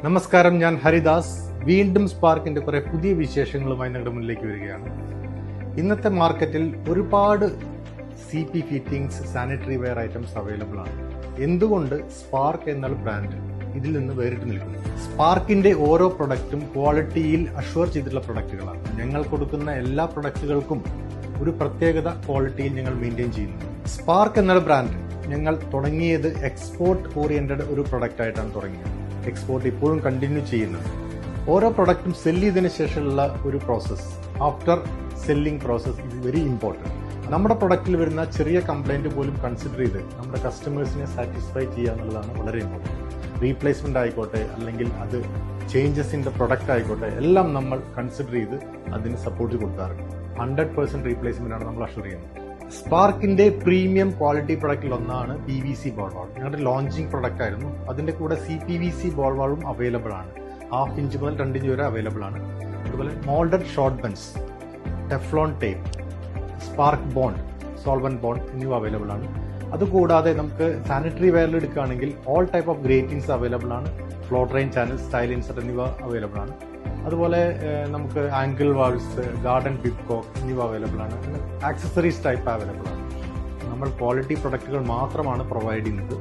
നമസ്കാരം, ഞാൻ ഹരിദാസ്. വീണ്ടും സ്പാർക്കിന്റെ കുറെ പുതിയ വിശേഷങ്ങളുമായി നിങ്ങളുടെ മുന്നിലേക്ക് വരികയാണ്. ഇന്നത്തെ മാർക്കറ്റിൽ ഒരുപാട് CP fittings, sanitary ware items available ആണ്. എന്തുകൊണ്ട് സ്പാർക്ക് എന്ന ബ്രാൻഡ് ഇതിൽ നിന്ന് വേറിട്ട് നിൽക്കുന്നു? സ്പാർക്കിന്റെ ഓരോ പ്രൊഡക്റ്റും ക്വാളിറ്റിയിൽ അഷ്വർ ചെയ്തിട്ടുള്ള പ്രൊഡക്റ്റുകളാണ്. ഞങ്ങൾ കൊടുക്കുന്ന എല്ലാ പ്രൊഡക്റ്റുകൾക്കും ഒരു പ്രത്യേകത ക്വാളിറ്റിയിൽ ഞങ്ങൾ മെയിൻറ്റെയിൻ ചെയ്യുന്നു. സ്പാർക്ക് എന്ന ബ്രാൻഡ് ഞങ്ങൾ തുടങ്ങിയത് എക്സ്പോർട്ട് ഓറിയന്റഡ് ഒരു പ്രൊഡക്റ്റ് ആയിട്ടാണ് തുടങ്ങിയത്. എക്സ്പോർട്ട് ഇപ്പോഴും കണ്ടിന്യൂ ചെയ്യുന്നുണ്ട്. ഓരോ പ്രൊഡക്റ്റും സെല് ചെയ്തതിനു ശേഷമുള്ള ഒരു process, after selling process is very important. നമ്മുടെ പ്രൊഡക്റ്റിൽ വരുന്ന ചെറിയ കംപ്ലൈന്റ് പോലും കൺസിഡർ ചെയ്ത് നമ്മുടെ കസ്റ്റമേഴ്സിനെ സാറ്റിസ്ഫൈ ചെയ്യുക എന്നുള്ളതാണ് വളരെ ഇമ്പോർട്ടൻറ്റ്. റീപ്ലേസ്മെന്റ് ആയിക്കോട്ടെ, അല്ലെങ്കിൽ അത് ചേഞ്ചസ് ഇൻ ദ പ്രൊഡക്റ്റ് ആയിക്കോട്ടെ, എല്ലാം നമ്മൾ കൺസിഡർ ചെയ്ത് അതിന് സപ്പോർട്ട് കൊടുക്കാറുണ്ട്. 100% റീപ്ലേസ്മെന്റ് ആണ് നമ്മൾ അഷ്വർ ചെയ്യുന്നത്. സ്പാർക്കിന്റെ പ്രീമിയം ക്വാളിറ്റി പ്രൊഡക്റ്റിൽ ഒന്നാണ് PVC ബോൾ വാൾ. ഞങ്ങളുടെ ലോഞ്ചിങ് പ്രൊഡക്റ്റ് ആയിരുന്നു. അതിന്റെ കൂടെ CPVC ബോൾ വാളും അവൈലബിൾ ആണ്. 1/2 ഇഞ്ച് മുതൽ 2 ഇഞ്ച് വരെ അവൈലബിൾ ആണ്. അതുപോലെ moulded short bends, Teflon tape, spark bond, solvent bond എന്നിവ അവൈലബിൾ ആണ്. അതുകൂടാതെ നമുക്ക് സാനിറ്ററി വെയറിൽ എടുക്കുകയാണെങ്കിൽ all type of gratings available ആണ്. Floor drain channel, style insert എന്നിവ അവൈലബിൾ ആണ്. അതുപോലെ നമുക്ക് ആംഗിൾ വാൾസ്, ഗാർഡൻ പിപ്കോക്ക് എന്നിവ അവൈലബിൾ ആണ്. ആക്സസറീസ് ടൈപ്പ് അവൈലബിൾ ആണ്. നമ്മൾ ക്വാളിറ്റി പ്രൊഡക്റ്റുകൾ മാത്രമാണ് പ്രൊവൈഡ് ചെയ്യുന്നത്.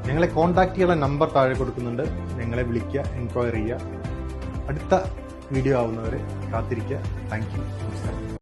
ഞങ്ങളെ കോൺടാക്ട് ചെയ്യാനുള്ള നമ്പർ താഴെ കൊടുക്കുന്നുണ്ട്. ഞങ്ങളെ വിളിക്കുക, എൻക്വയറി ചെയ്യുക. അടുത്ത വീഡിയോ ആവുന്നവരെ കാത്തിരിക്കുക. Thank you. നമസ്കാരം.